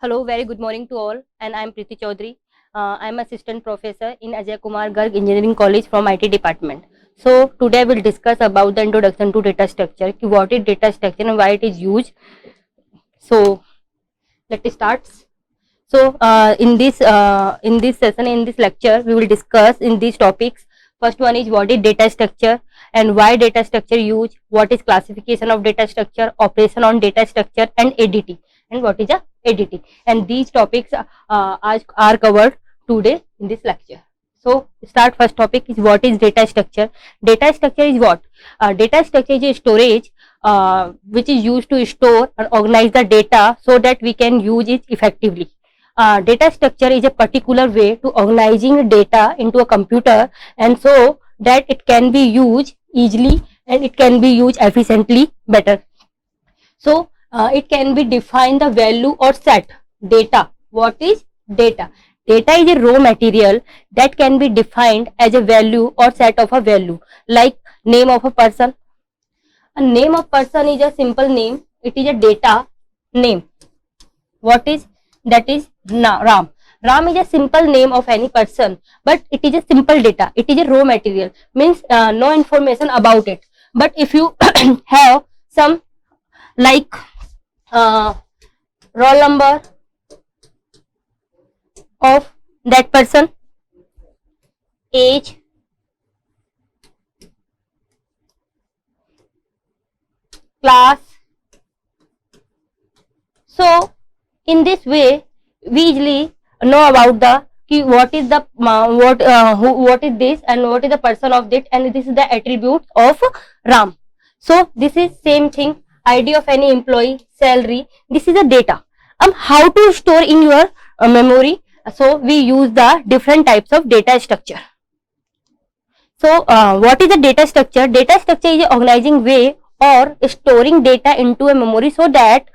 Hello, very good morning to all, and I am Preeti Chaudhary. I am assistant professor in Ajay Kumar Garg Engineering College from IT department. So today we will discuss about the introduction to data structure, what is data structure and why it is used. So let us start. So in this session, in this lecture, we will discuss in these topics. First one is what is data structure and why data structure used, what is classification of data structure, operation on data structure, and ADT, and what is a ADT. And these topics are covered today in this lecture. So start first topic is what is data structure. Data structure is what? Data structure is a storage which is used to store and organize the data so that we can use it effectively. Data structure is a particular way to organizing data into a computer, and so that it can be used easily and it can be used efficiently better. So it can be defined the value or set data. What is data? Data is a raw material that can be defined as a value or set of a value, like name of a person. A name of person is a simple name. It is a data name. What is that? Is Ram. Ram is a simple name of any person, but it is a simple data. It is a raw material, means no information about it. But if you have some like roll number of that person, age, class. So in this way we easily know about the what is the what is this and what is the person of it, and this is the attributes of Ram. So this is same thing, ID of any employee, salary. This is the data. How to store in your memory? So we use the different types of data structure. So what is the data structure? Data structure is an organizing way or storing data into a memory so that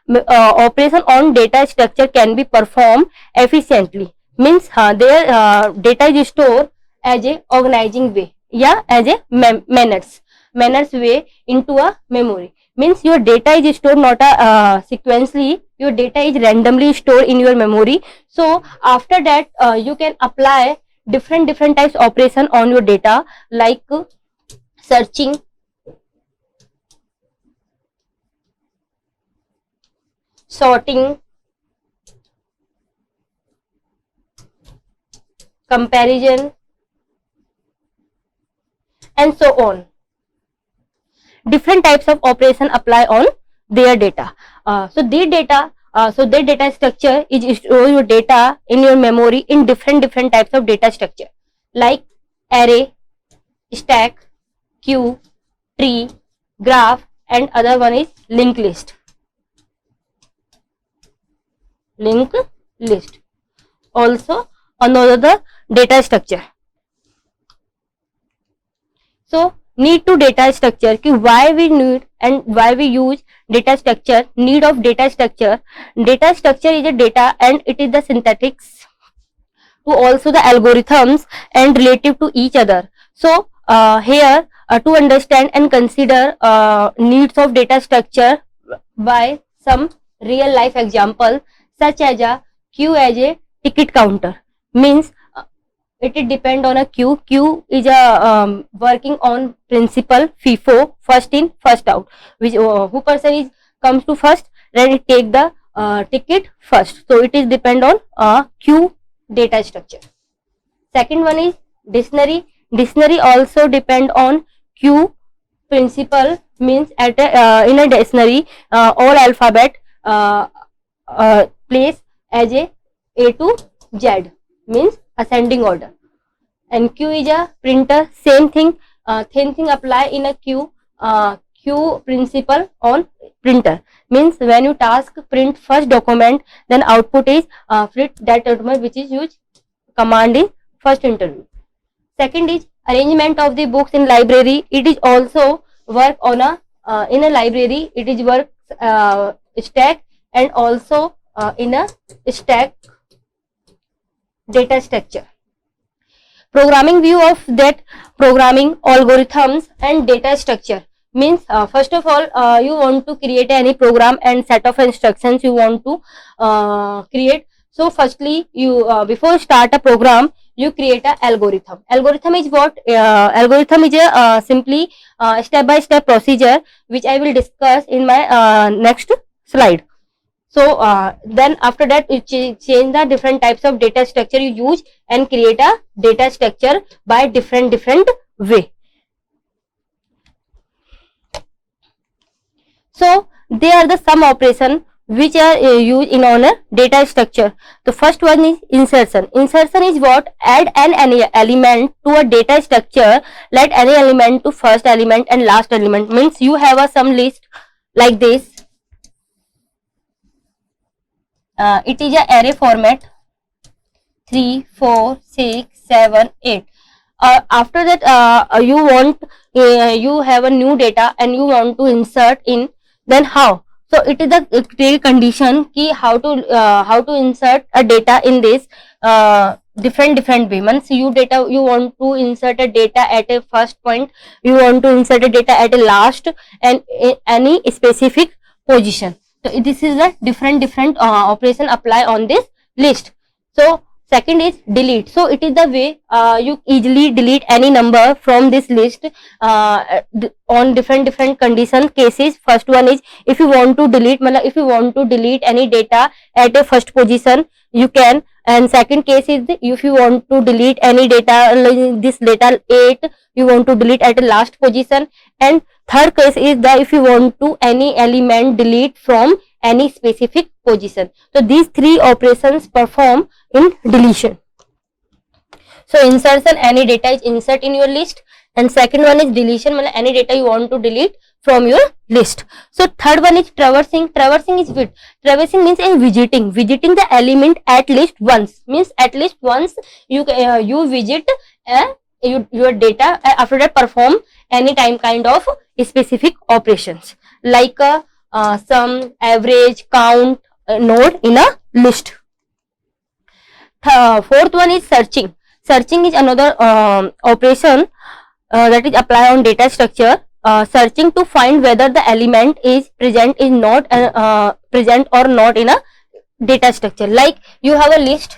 operation on data structure can be performed efficiently. Means their data is stored as a organizing way, yeah, as a manners way into a memory. Means your data is stored not a sequentially, your data is randomly stored in your memory. So after that you can apply different types of operation on your data, like searching, sorting, comparison, and so on. Different types of operation apply on their data. So their data structure is store your data in your memory in different types of data structure, like array, stack, queue, tree, graph, and other one is linked list. Linked list also another data structure. So need to data structure, why we need and why we use data structure. Need of data structure. Data structure is a data and it is the synthetics to also the algorithms and relative to each other. So here to understand and consider needs of data structure by some real life example, such as a queue as a ticket counter. Means it depend on a queue. Queue is a working on principle FIFO, first in first out, which who person is comes to first, then it take the ticket first. So it is depend on queue data structure. Second one is dictionary. Dictionary also depend on queue principle. Means at in a dictionary all alphabet place as A to Z, means ascending order. And queue is a printer, same thing apply in a queue. Queue principle on printer, means when you task print first document, then output is print that document which is used command in first interview. Second is arrangement of the books in library. It is also work on a in a library. It is work stack and also in a stack data structure. Programming view of that, programming algorithms and data structure. means first of all you want to create any program and set of instructions you want to create. So firstly you before start a program you create a algorithm. Algorithm is what? Algorithm is a simply step by step procedure which I will discuss in my next slide. So then after that you change the different types of data structure you use and create a data structure by different way. So they are the some operation which are used in on a data structure. The first one is insertion. Insertion is what? Add any element to a data structure. Let any element to first element and last element. Means you have a some list like this. It is a array format 3, 4, 6, 7, 8. After that you want you have a new data and you want to insert in, then how? So it is the clear condition ki how to insert a data in this different way. Means you want to insert a data at a first point, you want to insert a data at a last and any specific position. So this is the different operation apply on this list. So second is delete. So it is the way you easily delete any number from this list on different condition cases. First one is if you want to delete, if you want to delete any data at a first position you can. And second case is if you want to delete any data, this data 8 you want to delete at a last position. And third case is that if you want to any element delete from any specific position. So these three operations perform in deletion. So insertion, any data is insert in your list, and second one is deletion, any data you want to delete from your list. So third one is traversing. Traversing is what? Traversing means in visiting the element at least once. Means at least once you visit your data. After that perform any time kind of specific operations like sum, average, count, node in a list. Fourth one is searching. Searching is another operation that is applied on data structure. Searching to find whether the element is present or not in a data structure. Like you have a list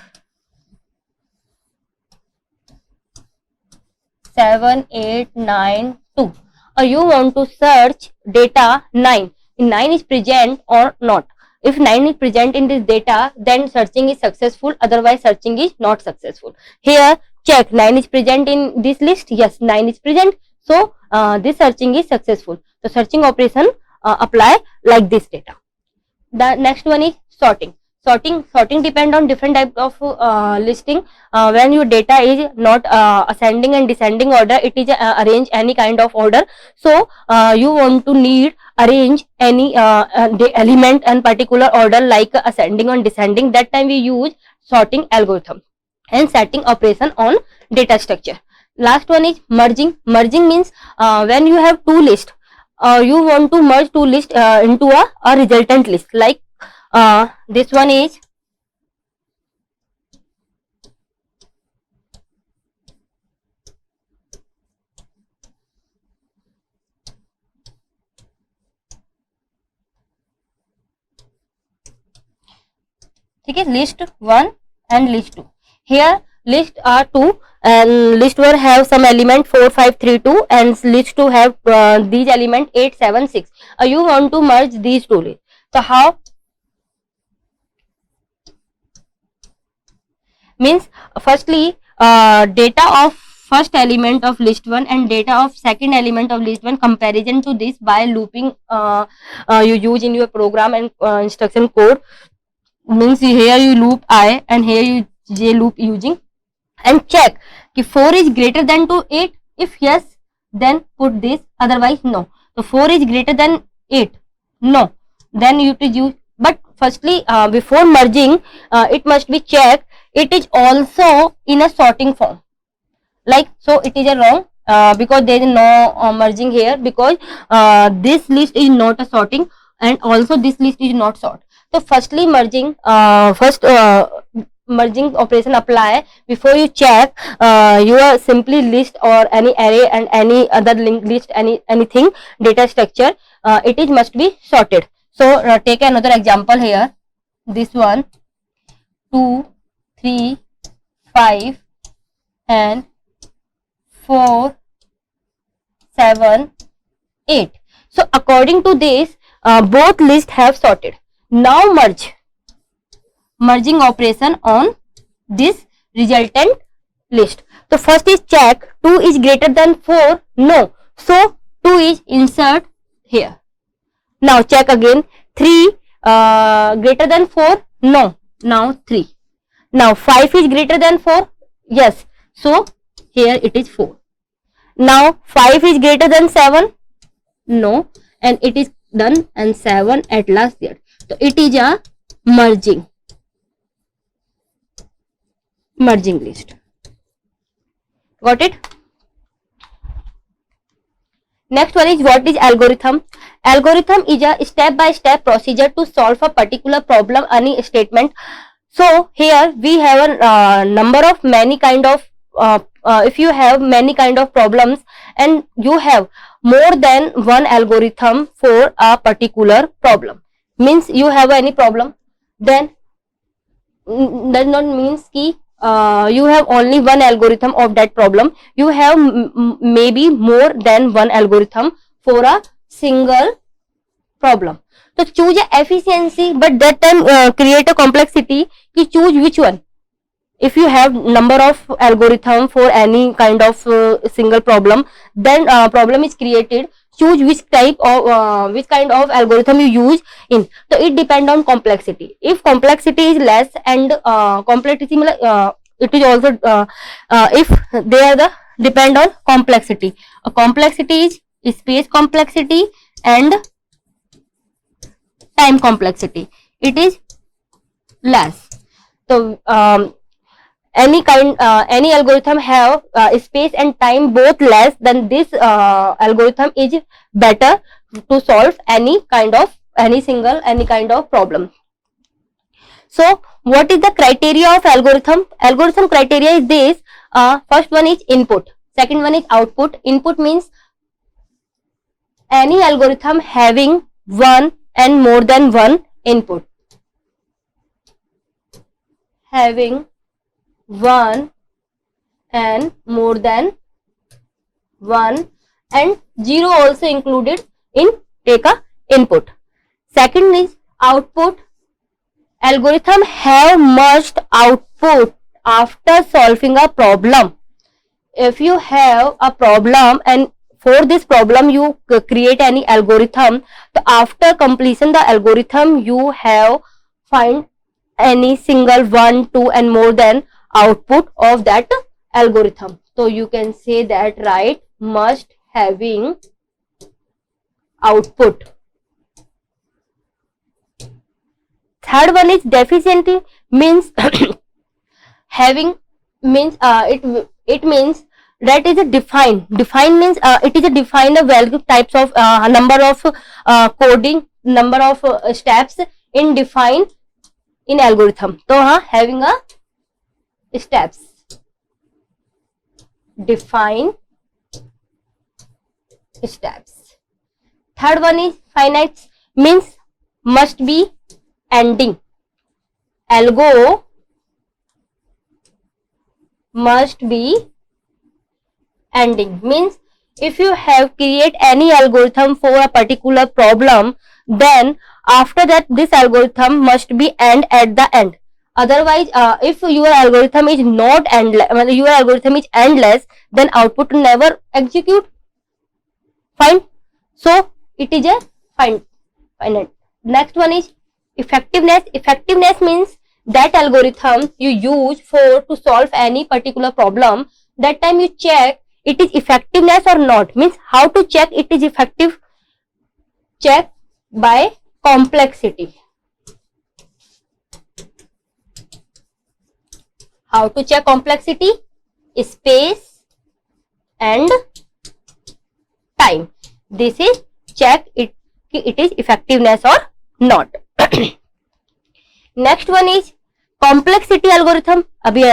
7, 8, 9, 2. Or you want to search data 9. 9 is present or not. If 9 is present in this data, then searching is successful, otherwise searching is not successful. Here check 9 is present in this list. Yes, 9 is present. So this searching is successful. The searching operation apply like this data. The next one is sorting. Sorting depend on different type of listing. When your data is not ascending and descending order, it is arrange any kind of order. So you want to need arrange any element and particular order like ascending and descending. That time we use sorting algorithm and setting operation on data structure. Last one is merging. Merging means when you have two lists, you want to merge two lists into a resultant list. Like this one is list 1 and list 2. Here list are 2 and list 1 have some element 4, 5, 3, 2 and list 2 have these element 8, 7, 6. You want to merge these two lists. So how? Means firstly data of first element of list 1 and data of second element of list 1 comparison to this by looping you use in your program and instruction code. Means here you loop I and here you j loop using and check if 4 is greater than to 8. If yes, then put this, otherwise no. So 4 is greater than 8, no, then you to use. But firstly before merging it must be checked it is also in a sorting form. Like so it is a wrong because there is no merging here, because this list is not a sorting and also this list is not sort. So firstly merging merging operation apply, before you check your simply list or any array and any other list, anything data structure, it is must be sorted. So take another example here. This one, 2, 3, 5 and 4, 7, 8. So according to this, both lists have sorted. Now merging operation on this resultant list. So first is check 2 is greater than 4. No. So 2 is insert here. Now check again. 3 greater than 4. No. Now 3. Now 5 is greater than 4. Yes. So here it is 4. Now 5 is greater than 7. No. And it is done and 7 at last there. So it is a merging list. Got it? Next one is, what is algorithm? Algorithm is a step-by-step procedure to solve a particular problem, any statement. So here we have a number of many kind of if you have many kind of problems and you have more than one algorithm for a particular problem, means you have any problem, then does not means ki you have only one algorithm of that problem. You have maybe more than one algorithm for a single problem. So choose a efficiency, but that time create a complexity ki choose which one. If you have number of algorithm for any kind of single problem, then problem is created. Choose which type of which kind of algorithm you use in. So it depend on complexity. If complexity is less and complexity it is also if they are the depend on complexity. A complexity is space complexity and time complexity. It is less. So any algorithm have space and time both less, then this algorithm is better to solve any kind of problem. So what is the criteria of algorithm? Algorithm criteria is this. First one is input, second one is output. Input means any algorithm having one and more than one input. Having one and more than one, and 0 also included in take a input. Second is output. Algorithm have merged output after solving a problem. If you have a problem and for this problem you create any algorithm, so after completion the algorithm you have find any single 1, 2 and more than output of that algorithm. So you can say that, right, must having output. Third one is deficiency, means having means it means that is a define means it is a define a value types of number of coding, number of steps in define in algorithm. So having a steps, define steps. Third one is finite, means must be ending. Algo must be ending, means if you have create any algorithm for a particular problem, then after that this algorithm must be end at the end. Otherwise if your algorithm is not endless, your algorithm is endless, then output never execute. Fine. So it is a finite. Next one is effectiveness. Effectiveness means that algorithm you use for to solve any particular problem, that time you check it is effectiveness or not. Means how to check it is effective? Check by complexity. How to check complexity? Space and time. This is check it is effectiveness or not. Next one is complexity algorithm. Abhi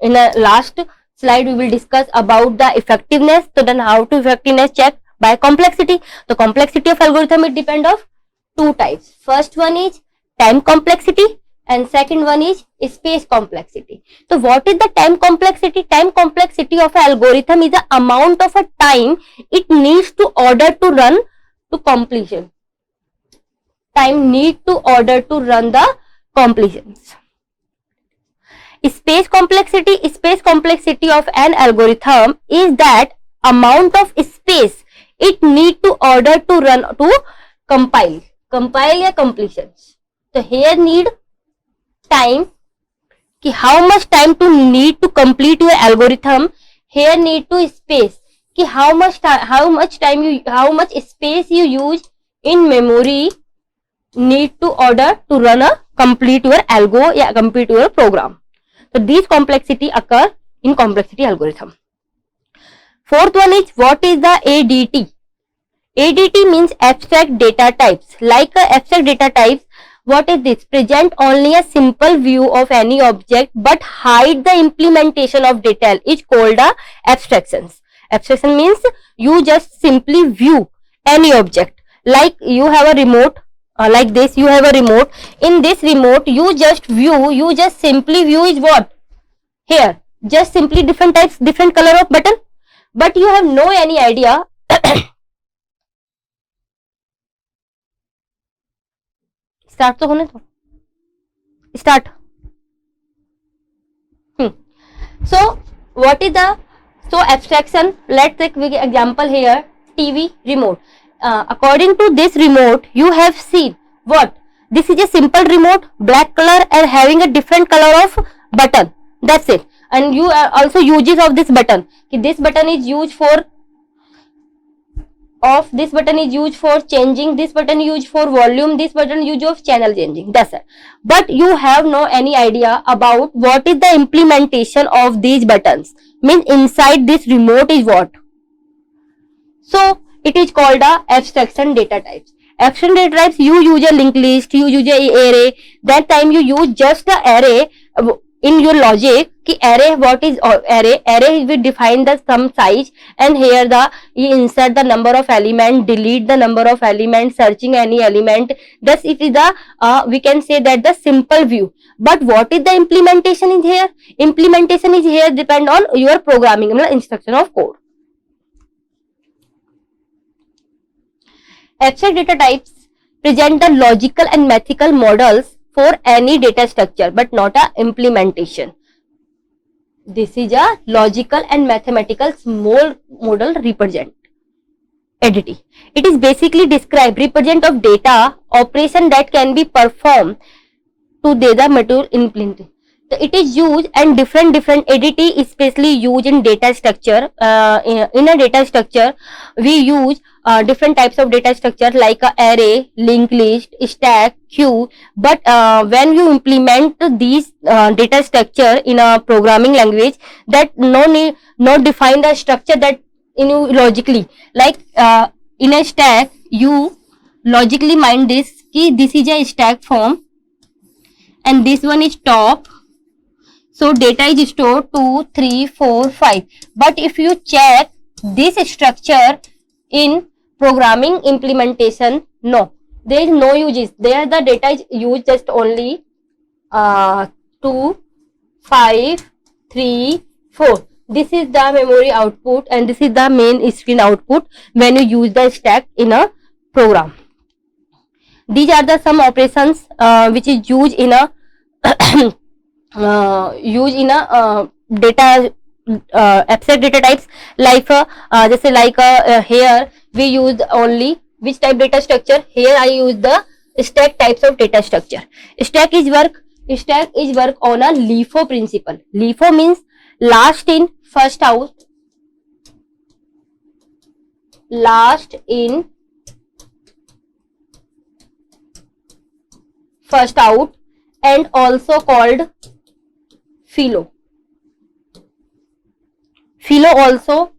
in a last slide we will discuss about the effectiveness. So then how to effectiveness check by complexity. The complexity of algorithm, it depend of two types. First one is time complexity and second one is space complexity. So what is the time complexity? Time complexity of an algorithm is the amount of a time it needs to order to run to completion. Time need to order to run the completions. Space complexity of an algorithm is that amount of space it need to order to run to compile या completions. So here need time, कि how much time to need to complete your algorithm. Here need to space, कि how much space you use in memory need to order to run a complete your algo या complete your program. So these complexity occur in complexity algorithm. Fourth one is what is the ADT? ADT means abstract data types. Like abstract data types, what is this? Present only a simple view of any object but hide the implementation of detail is called abstractions. Abstraction means you just simply view any object. Like you have a remote, like this, you have a remote. In this remote, you just simply view is what? Here, just simply different types, different color of button. But you have no any idea. Start तो होने दो. Start. So what is the abstraction? Let's take example here. TV remote. According to this remote, you have seen what? This is a simple remote, black color and having a different color of button. That's it. And you also uses of this button. This button is used for off, this button is used for changing, this button used for volume, this button used of channel changing. That's it. But you have no any idea about what is the implementation of these buttons. Means inside this remote is what? So it is called a abstraction data types. Abstraction data types, you use a linked list, you use a array. That time you use just the array in your logic. Ki array, what is array? Array will define the some size, and here you insert the number of element, delete the number of element, searching any element. Thus it is the we can say that the simple view. But what is the implementation is here? Implementation is here depend on your programming, instruction of code. Abstract data types present the logical and mathematical models for any data structure, but not a implementation. This is a logical and mathematical small model represent. ADT. It is basically represent of data operation that can be performed to data material implementation. So it is used and different ADT is especially used in data structure. In a data structure, we use different types of data structure like a array, linked list, stack, queue. But when you implement these data structure in a programming language, that not define the structure that in you logically. Like in a stack, you logically mind this ki this is a stack form and this one is top. So data is stored 2, 3, 4, 5. But if you check this structure in programming implementation, no, there is no uses. There the data is used just only 2, 5, 3, 4. This is the memory output and this is the main screen output when you use the stack in a program. These are the some operations which is used in a data abstract data types. Like just like here we use only which type data structure. Here I use the stack types of data structure. Stack is work on a LIFO principle. LIFO means last in first out, last in first out, and also called philo. Philo also,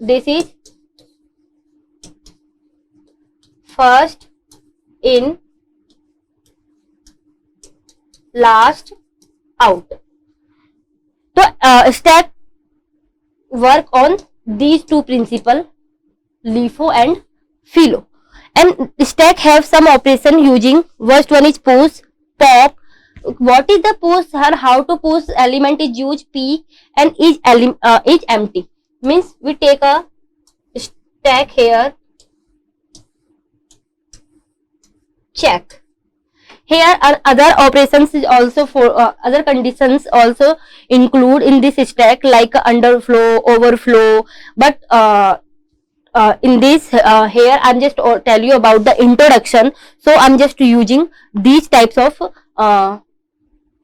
this is first in, last out. So stack work on these two principles, LIFO and FILO. And stack have some operation using, first one is push, pop. What is the push or how to push element is used peak and is empty. Means we take a stack here, check. Here are other operations is also for other conditions also include in this stack, like underflow, overflow. But in this here I'm just tell you about the introduction, so I'm just using these types of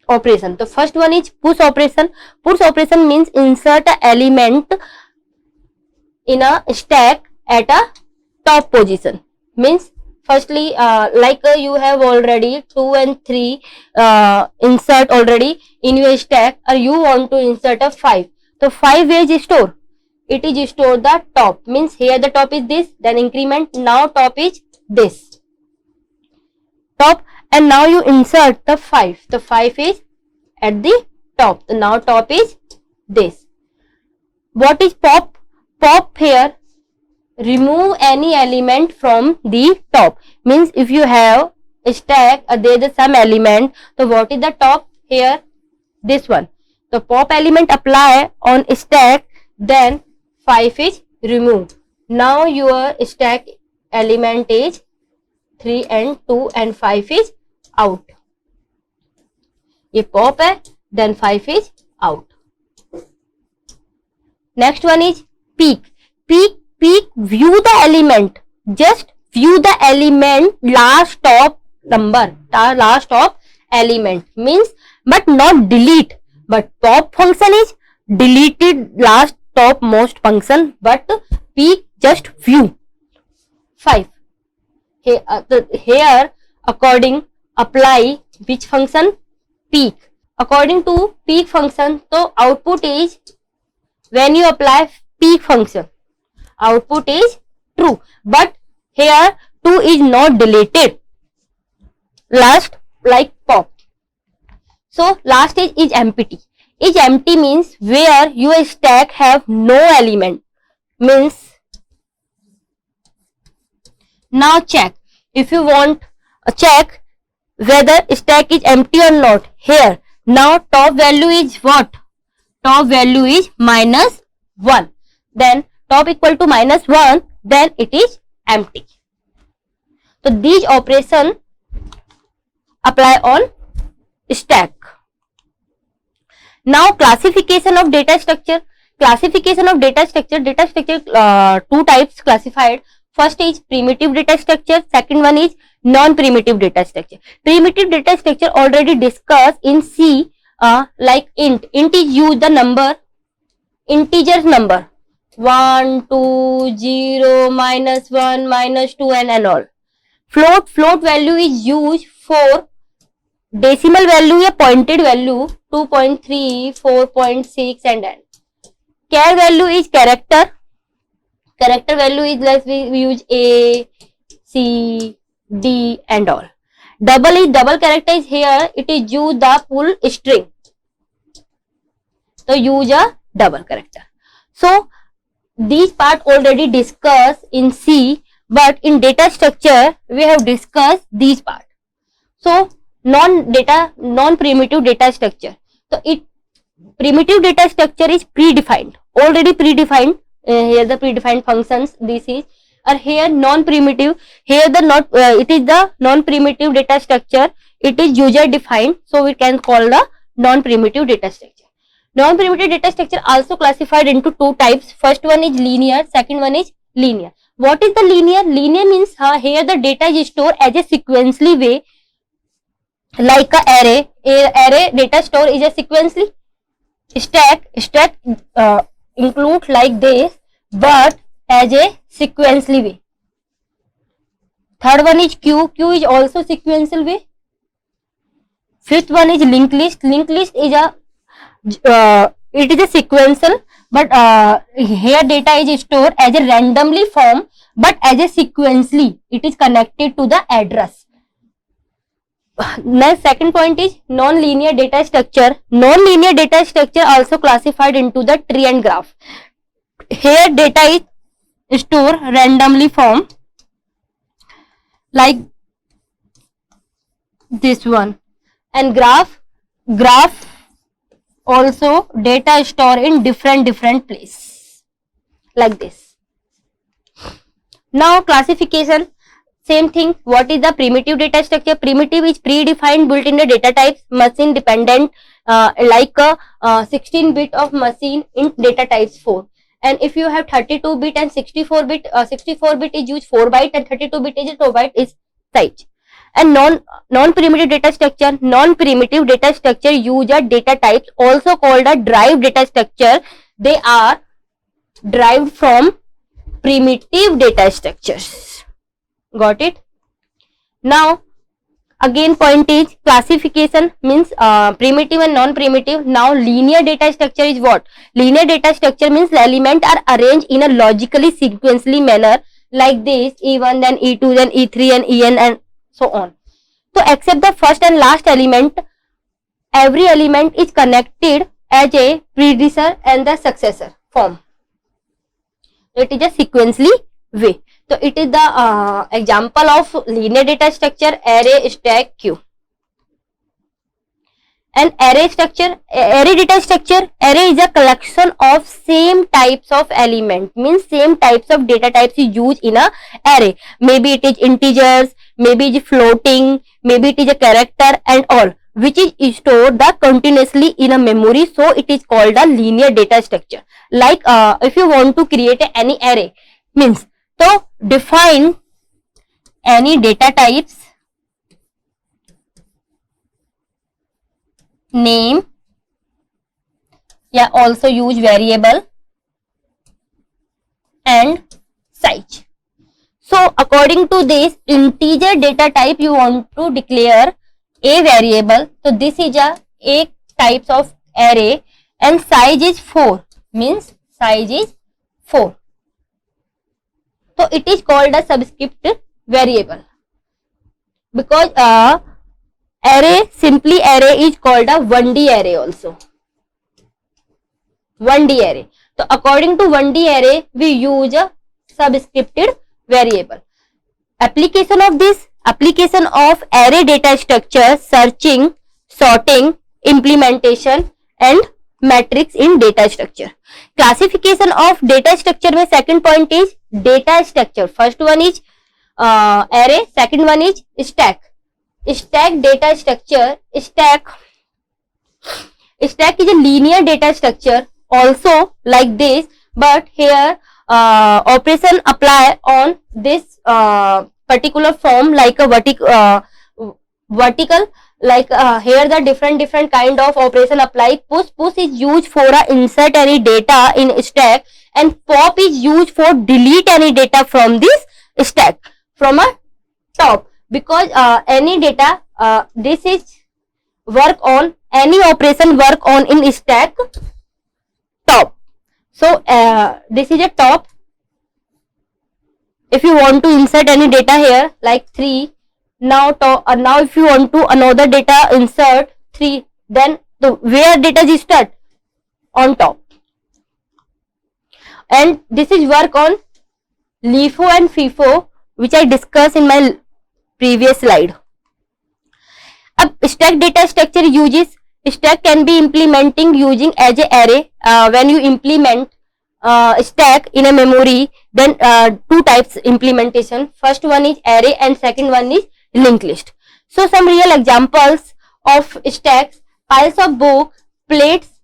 operation. The first one is push operation. Push operation means insert an element in a stack at a top position. Means firstly like you have already 2 and 3 insert already in your stack, or you want to insert a 5. So 5 is store. It is store the top. Means here the top is this, then increment, now top is this top, and now you insert the 5. The 5 is at the top. Now top is this. What is pop? Pop here, remove any element from the top. Means if you have a stack, there is some element, so what is the top here? This one. So pop element apply on stack, then 5 is removed. Now your stack element is 3 and 2 and 5 is out. ये pop है, then 5 is out. Next one is peak. Peak view the element. Just view the element last top number, last top element. Means but not delete. But pop function is deleted last top most function, but peak just view. 5. Here according apply which function? Peak. According to peak function, so output is, when you apply peak function, output is true, but here 2 is not deleted last like pop. So last is empty. Is empty means where your stack have no element. Means now check. If you want a check whether stack is empty or not, here now top value is what? Top value is -1. Then top equal to -1, then it is empty. So these operation apply on stack. Now classification of data structure. Classification of data structure. Data structure two types classified. First is primitive data structure. Second one is non-primitive data structure. Primitive data structure already discussed in C, like int. Int is use the number, integers number 1, 2, 0, -1, -2 and all. Float value is used for decimal value या pointed value 2.3, 4.6 and n. Char value is character. Character value is like we use A, C, D and all. Double is double character is here. It is use the full string. So use a double character. So these part already discussed in C, but in data structure we have discussed these part. So non-primitive data structure. So primitive data structure is predefined, already predefined. Here the predefined functions. This is, or here non-primitive. Here the it is the non-primitive data structure. It is user defined, so we can call the non-primitive data structure. Non-primitive data structure also classified into two types. First one is linear. Second one is linear. What is the linear? Linear means here the data is stored as a sequentially way. Like a array. Array data store is a sequentially. Stack include like this, but as a sequentially way. Third one is queue. Queue is also sequential way. Fifth one is linked list. Linked list is it is a sequential, but here data is stored as a randomly form, but as a sequentially. It is connected to the address. Next, second point is non-linear data structure. Non-linear data structure also classified into the tree and graph. Here data is stored randomly form like this one, and graph also data stored in different place like this. Now classification, same thing. What is the primitive data structure? Primitive is predefined built-in the data types, machine dependent, like a 16-bit of machine in data types 4. And if you have 32-bit and 64-bit, 64-bit is used 4 byte and 32-bit is 2 byte is size. And non-primitive data structure. Non-primitive data structure use a data types also called a derived data structure. They are derived from primitive data structures. Got it? Now again point is classification means primitive and non-primitive. Now linear data structure is what? Linear data structure means elements are arranged in a logically sequentially manner like this, E1 then E2 then E3 and En and so on. So except the first and last element, every element is connected as a predecessor and the successor form. It is a sequentially way. So it is the example of linear data structure, array, stack, queue. And array structure, array data structure, array is a collection of same types of element, means same types of data types is used in a array. Maybe it is integers, maybe it is floating, maybe it is a character and all, which is stored the continuously in a memory. So it is called a linear data structure. Like if you want to create any array, means so define any data types, name, yeah, also use variable and size. So according to this integer data type you want to declare a variable. So this is a types of array and size is 4, means size is 4. So it is called a subscript variable because array, simply array is called a 1D array also. 1D array. So according to 1D array we use a subscripted variable. Application of this, application of array data structure, searching, sorting, implementation and matrix in data structure. Classification of data structure में second point is data structure. First one is array, second one is stack. Stack data structure. Stack is a linear data structure also like this, but here operation apply on this particular form like a vertical, like here the different kind of operation apply. Push is used for insert any data in stack and pop is used for delete any data from this stack from a top, because any data this is work on, any operation work on in stack top. So this is a top. If you want to insert any data here like 3, now if you want to another data insert 3, then where data is start? On top. And this is work on LIFO and FIFO, which I discussed in my previous slide. Stack data structure uses, stack can be implementing using as a array. When you implement stack in a memory, then two types implementation. First one is array and second one is linked list. So some real examples of stacks: piles of books, plates,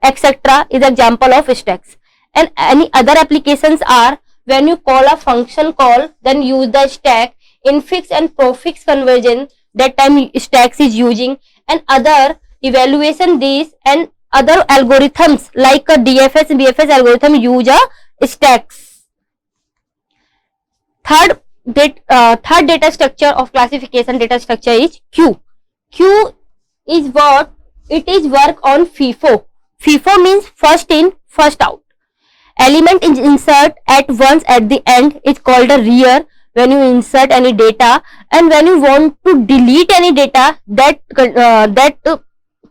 etc. is example of stacks. And any other applications are when you call a function call, then use the stack. Infix and profix conversion, that time stacks is using, and other evaluation these and other algorithms like a DFS, BFS algorithm use a stacks. Third data structure of classification data structure is queue. Queue is what? It is work on FIFO. FIFO means first in, first out. Element is insert at once at the end is called a rear when you insert any data, and when you want to delete any data, that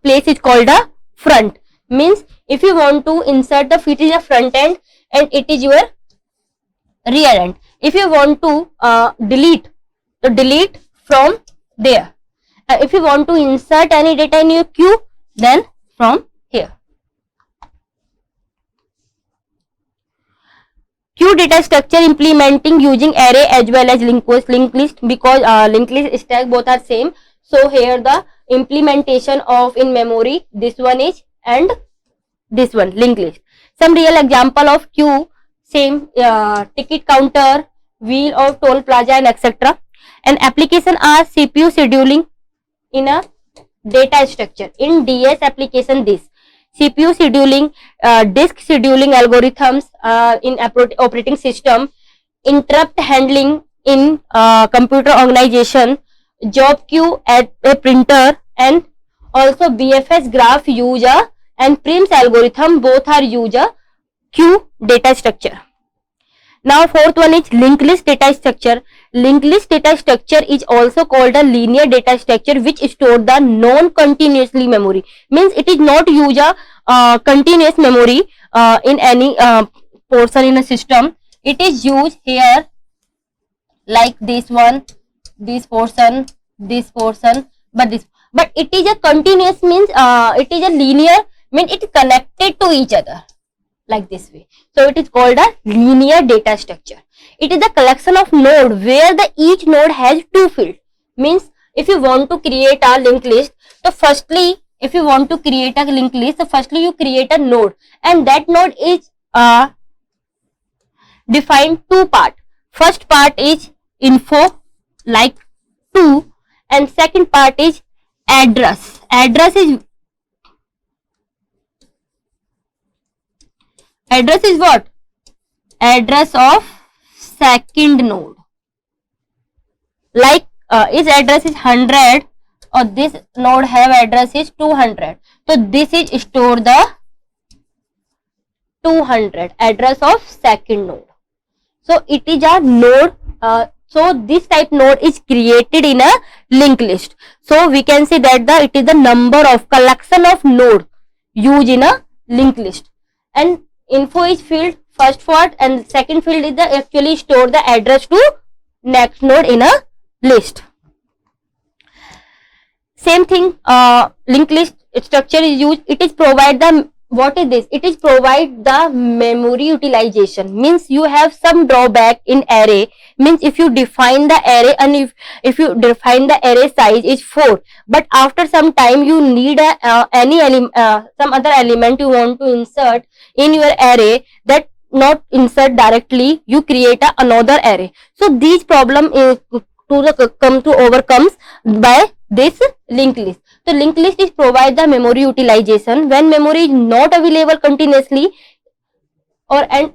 place is called a front. Means if you want to insert the it is a front end and it is your rear end. If you want to delete, so delete from there. If you want to insert any data in your queue, then from here. Queue data structure implementing using array as well as linked list, because linked list stack both are same. So here the implementation of in memory, this one is and this one linked list. Some real example of queue, same ticket counter, wheel of toll plaza and etc. And application are CPU scheduling in a data structure. In DS application, this CPU scheduling, disk scheduling algorithms in operating system, interrupt handling in computer organization, job queue at a printer, and also BFS graph user and Prim's algorithm both are user queue data structure. Now fourth one is linked list data structure. Linked list data structure is also called a linear data structure which store the non-continuously memory. Means it is not use a continuous memory in any portion in a system. It is used here like this one, this portion, but it is a continuous means it is a linear means it is connected to each other like this way. So it is called a linear data structure. It is a collection of node where the each node has two fields. Means if you want to create a linked list, so firstly if you want to create a linked list, so firstly you create a node and that node is defined two part. First part is info like 2 and second part is address. Address is what? Address of second node. Like its address is 100 or this node have address is 200. So this is store the 200 address of second node. So it is a node. So this type node is created in a linked list. So we can say that it is the number of collection of node used in a linked list. And info is field first part and second field is the actually store the address to next node in a list. Same thing, linked list structure is used. It is provide the what is this? It is provide the memory utilization. Means you have some drawback in array. Means if you define the array and if you define the array size is 4, but after some time you need some other element you want to insert in your array, that not insert directly, you create another array. So these problem is come to overcomes by this linked list. So linked list is provide the memory utilization when memory is not available continuously, or and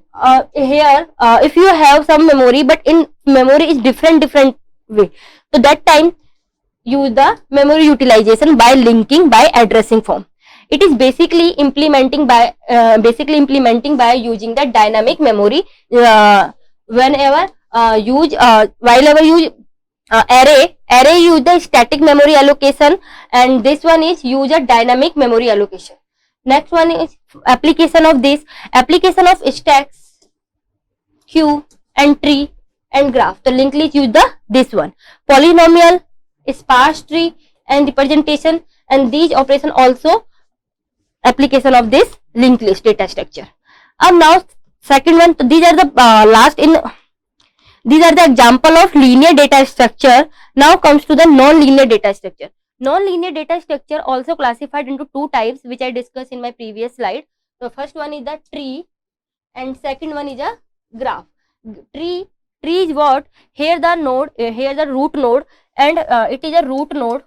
here if you have some memory but in memory is different way, so that time use the memory utilization by linking by addressing form. It is basically implementing by using the dynamic memory. Whenever whilever use array use the static memory allocation, and this one is use a dynamic memory allocation. Next one is application of this. Application of stacks, queue and tree and graph. So linked list use this one. Polynomial, sparse tree and representation, and these operation also application of this linked list data structure. Now second one, these are the these are the example of linear data structure. Now comes to the non-linear data structure. Non-linear data structure also classified into two types, which I discussed in my previous slide. So first one is the tree and second one is a graph. Tree is what? Here the node, here the root node, and it is a root node.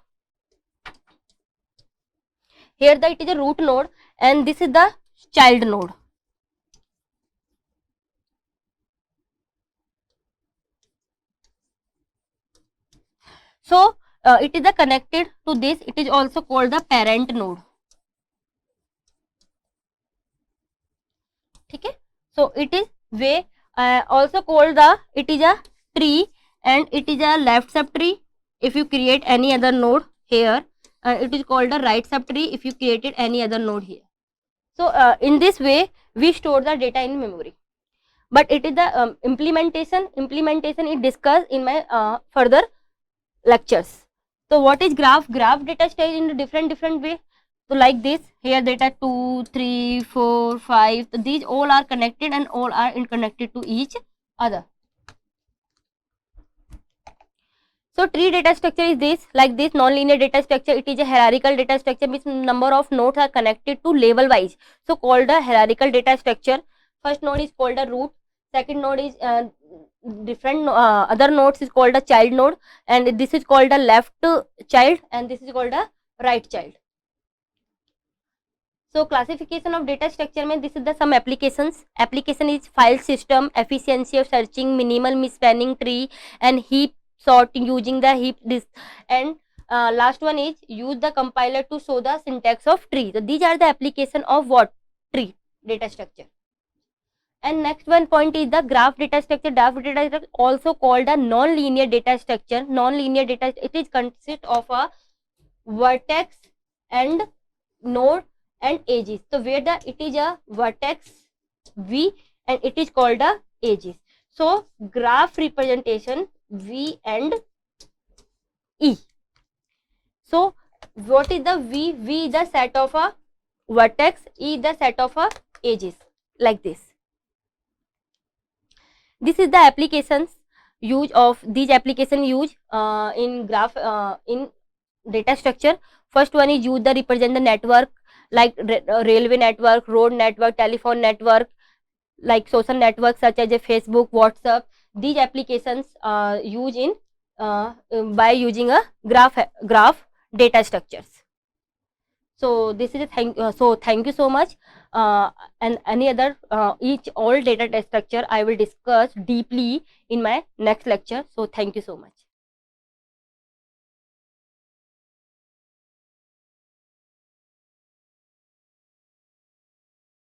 Here it is a root node and this is the child node. So it is connected to this. It is also called the parent node. Okay. So it is way also called it is a tree and it is a left subtree if you create any other node here, it is called a write subtree if you created any other node here. So in this way we store the data in memory, but it is the implementation is discussed in my further lectures. So what is graph? Graph data stayed in different way. So like this, here data 2, 3, 4, 5. So these all are connected and all are interconnected to each other. So tree data structure is this, like this non-linear data structure. It is a hierarchical data structure which number of nodes are connected to level wise. So called a hierarchical data structure. First node is called a root. Second node is different other nodes is called a child node, and this is called a left child, and this is called a right child. So classification of data structure mein this is the some applications. Application is file system, efficiency of searching, minimal misspanning tree, and heap sorting using the heap this, and last one is use the compiler to show the syntax of tree. So these are the application of what? Tree data structure. And next one point is the graph data structure. Graph data structure also called a non-linear data structure. Non-linear data, it is consist of a vertex and node and edges. So where it is a vertex V and it is called a edges. So graph representation V and E. So what is the V? V is the set of a vertex, E is the set of a edges, like this. This is the applications use of these application use in graph in data structure. First one is use the represent the network, like railway network, road network, telephone network, like social networks such as a Facebook, WhatsApp. These applications use in by using a graph data structures. So this is a thank you so much. And any other all data structure I will discuss deeply in my next lecture. So thank you so much.